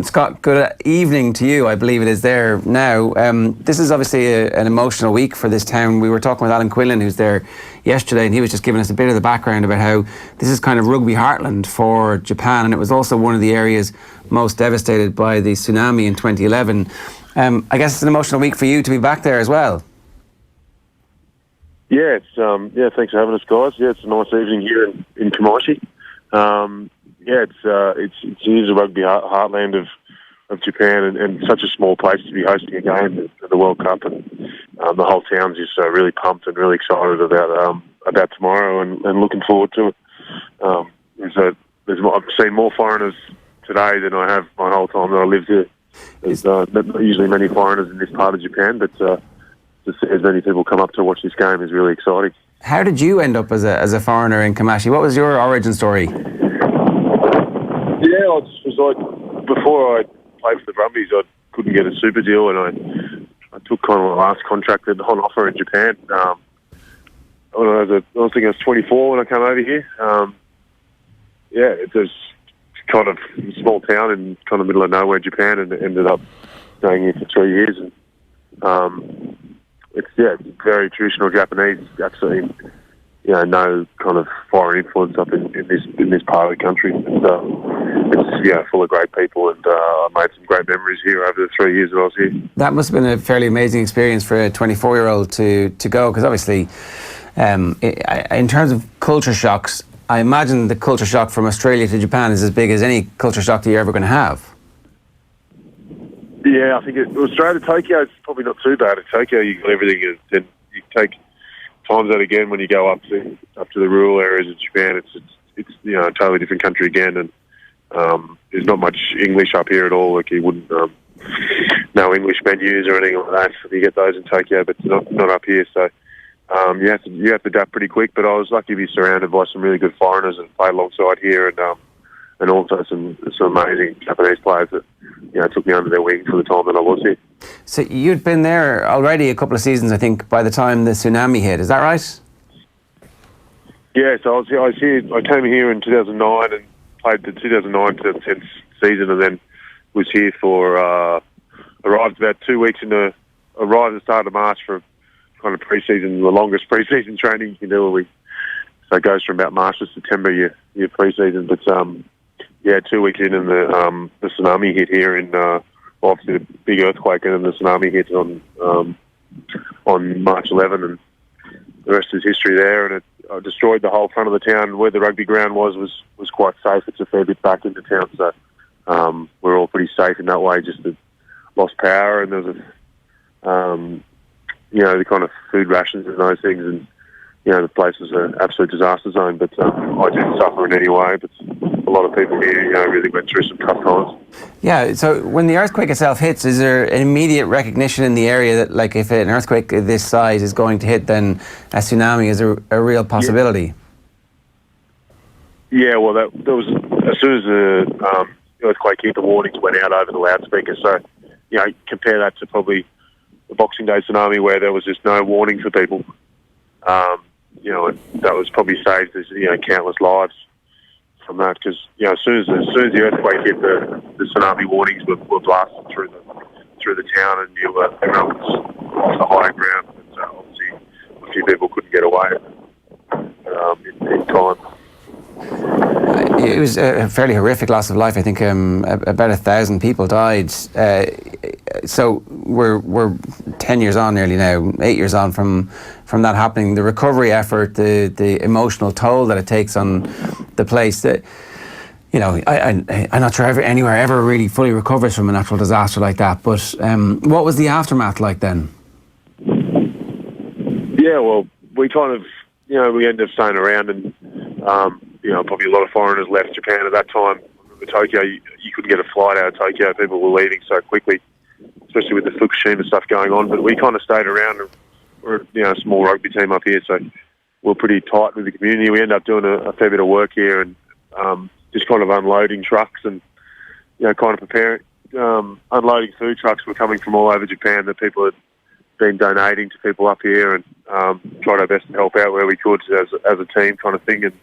Scott, good evening to you. I believe it is there now. This is obviously an emotional week for this town. We were talking with Alan Quillen, who's there yesterday, and he was just giving us a bit of the background about how this is kind of rugby heartland for Japan, and it was also one of the areas most devastated by the tsunami in 2011. I guess it's an emotional week for you to be back there as well. Yeah, thanks for having us, guys. Yeah, it's a nice evening here in Kamaishi. It is a rugby heartland of Japan, and such a small place to be hosting a game at the World Cup, and the whole town's just really pumped and really excited about tomorrow, and looking forward to it. I've seen more foreigners today than I have my whole time that I lived here. There's not usually many foreigners in this part of Japan, but to see as many people come up to watch this game is really exciting. How did you end up as a foreigner in Kamaishi? What was your origin story? Yeah, I just was like, before I played for the Brumbies, I couldn't get a super deal, and I took kind of my last contract on offer in Japan. I think I was 24 when I came over here. It was kind of a small town in kind of middle of nowhere, Japan, and ended up staying here for 3 years. And it's very traditional Japanese. Absolutely, no kind of foreign influence up in this part of the country. It's full of great people, and I made some great memories here over the 3 years that I was here. That must have been a fairly amazing experience for a 24-year-old to go, because obviously, in terms of culture shocks, I imagine the culture shock from Australia to Japan is as big as any culture shock that you're ever going to have. Yeah, I think Australia to Tokyo is probably not too bad. In Tokyo, you got everything, and you take times that again when you go up to the rural areas of Japan. It's a totally different country again, and there's not much English up here at all. Like, you wouldn't know English menus or anything like that. You get those in Tokyo, but not up here. So you have to adapt pretty quick. But I was lucky to be surrounded by some really good foreigners and play alongside here, and also some amazing Japanese players that took me under their wing for the time that I was here. So you'd been there already a couple of seasons, I think, by the time the tsunami hit. Is that right? Yeah, so I was here. I came here in 2009 and played the 2009-2010 season, and then was here for arrived about 2 weeks arrived at the start of March for kind of pre-season, the longest pre-season training you can do. So it goes from about March to September, your pre-season. But 2 weeks in, and the tsunami hit here in obviously the big earthquake, and then the tsunami hit on March 11, and the rest is history there. And it destroyed the whole front of the town. Where the rugby ground was quite safe. It's a fair bit back into town, so we're all pretty safe in that way. Just lost power, and there was the kind of food rations and those things, and the place was an absolute disaster zone. But I didn't suffer in any way. But a lot of people here, really went through some tough times. Yeah. So when the earthquake itself hits, is there an immediate recognition in the area that, like, if an earthquake of this size is going to hit, then a tsunami is a real possibility? Yeah. Well, that was as soon as the earthquake hit, the warnings went out over the loudspeaker. So, compare that to probably the Boxing Day tsunami, where there was just no warning for people. That was probably saved countless lives from that, because as soon as the earthquake hit, the tsunami warnings were blasted through the town, and everyone was off the high ground. And so obviously a few people couldn't get away in time. It was a fairly horrific loss of life. I think about 1,000 people died. So we're 10 years on nearly now, 8 years on from that happening. The recovery effort, the emotional toll that it takes on the place. That I'm not sure anywhere ever really fully recovers from a natural disaster like that. But what was the aftermath like then? Yeah, well, we kind of we ended up staying around, and probably a lot of foreigners left Japan at that time. In Tokyo, you couldn't get a flight out of Tokyo. People were leaving so quickly, especially with the Fukushima stuff going on. But we kind of stayed around. And we're a small rugby team up here, so we're pretty tight with the community. We ended up doing a fair bit of work here, and just kind of unloading trucks, and kind of preparing, unloading food trucks were coming from all over Japan that people had been donating to people up here, and tried our best to help out where we could as a team kind of thing. And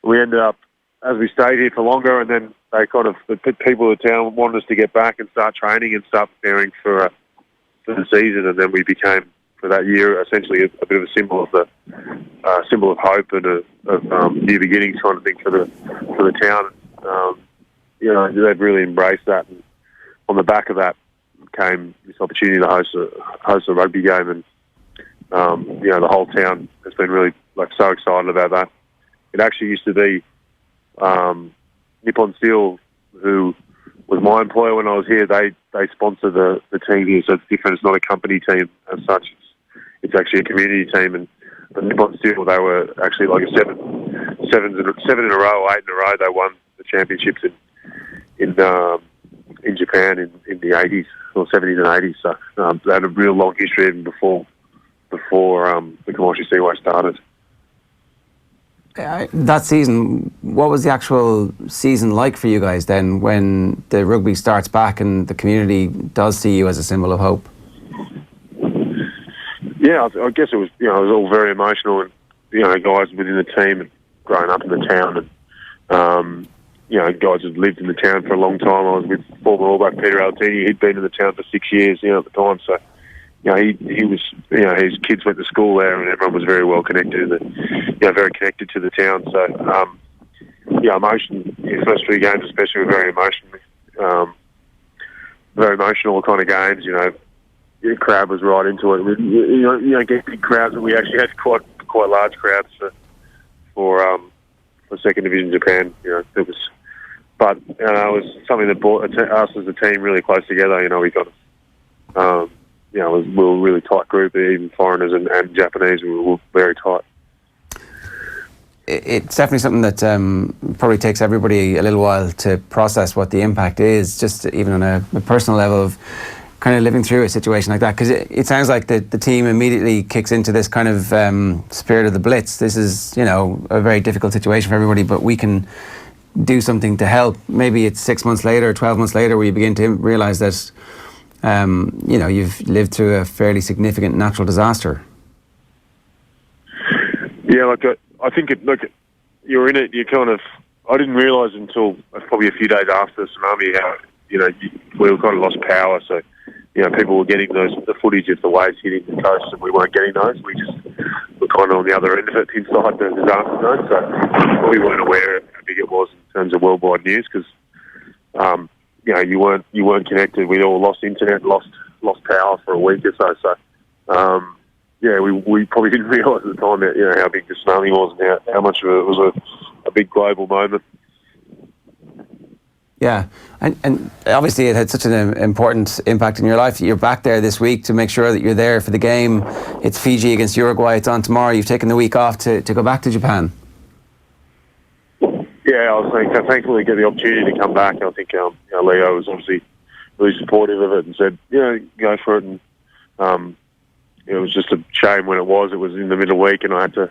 we ended up, as we stayed here for longer, and then the people of the town wanted us to get back and start training and start preparing for the season, and then we became, for that year, essentially a bit of a symbol of hope and of new beginnings kind of thing for the town. They've really embraced that, and on the back of that came this opportunity to host a rugby game, and the whole town has been really so excited about that. It actually used to be Nippon Steel, who was my employer when I was here. They sponsor the team here, so it's different. It's not a company team as such. It's actually a community team, and the Nippon Steel, they were actually like a seven in a row, 8 in a row. They won the championships in Japan in the 80s or 70s and 80s. So they had a real long history even before the Kamaishi Seaway started. That season, what was the actual season like for you guys then, when the rugby starts back and the community does see you as a symbol of hope? Yeah, I guess it was. It was all very emotional, and guys within the team and growing up in the town, and guys who'd lived in the town for a long time. I was with former All Black Peter Altini. He'd been in the town for 6 years, at the time. So, he was, his kids went to school there, and everyone was very well connected, and very connected to the town. So, emotion. The first 3 games, especially, were very emotional kind of games. The crowd was right into it. You don't get big crowds, but we actually had quite large crowds for second division Japan. It was something that brought us as a team really close together. We got, we were a really tight group. Even foreigners and Japanese, we were very tight. It's definitely something that probably takes everybody a little while to process what the impact is, just even on a personal level of kind of living through a situation like that, because it sounds like the team immediately kicks into this kind of spirit of the blitz. This is, a very difficult situation for everybody, but we can do something to help. Maybe it's 6 months later, 12 months later, where you begin to realise that, you've lived through a fairly significant natural disaster. Yeah, I think you're in it. You kind of, I didn't realise until probably a few days after the tsunami how, we kind of lost power. So, people were getting the footage of the waves hitting the coast, and we weren't getting those. We just were kind of on the other end of it, inside the disaster zone. So we weren't aware of how big it was in terms of worldwide news, because you weren't connected. We'd all lost internet, lost power for a week or so. So we probably didn't realise at the time that, how big the tsunami was and how much of it was a big global moment. Yeah, and obviously it had such an important impact in your life. You're back there this week to make sure that you're there for the game. It's Fiji against Uruguay. It's on tomorrow. You've taken the week off to go back to Japan. Yeah, I was thankful to get the opportunity to come back. I think Leo was obviously really supportive of it and said, go for it. And it was just a shame when it was. It was in the middle week, and I had to.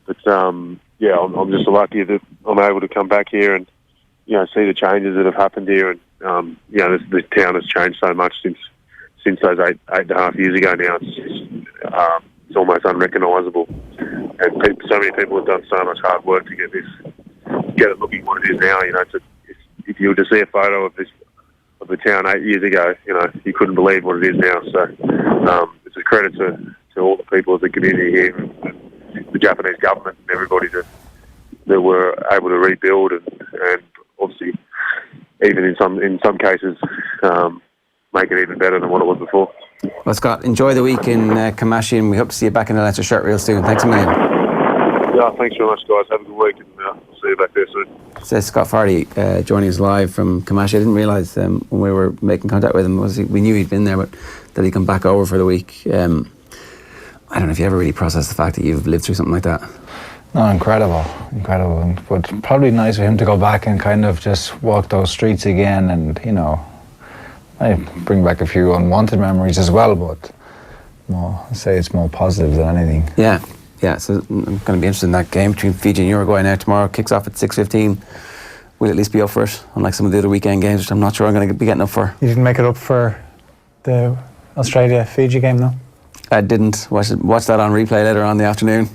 But I'm just lucky that I'm able to come back here and see the changes that have happened here, and the town has changed so much since those eight and a half years ago. Now it's almost unrecognisable, and so many people have done so much hard work to get it looking what it is now. If you were to see a photo of the town 8 years ago, you couldn't believe what it is now. So it's a credit to all the people of the community here, and the Japanese government, and everybody that were able to rebuild and obviously, even in some cases, make it even better than what it was before. Well, Scott, enjoy the week in Kamaishi, and we hope to see you back in the Leinster shirt real soon. Thanks a million. Yeah, thanks very much, guys. Have a good week, and we'll see you back there soon. Says Scott Fardy, joining us live from Kamaishi. I didn't realise when we were making contact with him, we knew he'd been there, but that he'd come back over for the week. I don't know if you ever really processed the fact that you've lived through something like that. No, incredible. But probably nice for him to go back and kind of just walk those streets again, and I bring back a few unwanted memories as well. But I'd say it's more positive than anything. Yeah. So I'm going to be interested in that game between Fiji and Uruguay now tomorrow. Kicks off at 6:15. We'll at least be up for it, unlike some of the other weekend games, which I'm not sure I'm going to be getting up for. You didn't make it up for the Australia-Fiji game, though? I didn't. Watch that on replay later on in the afternoon.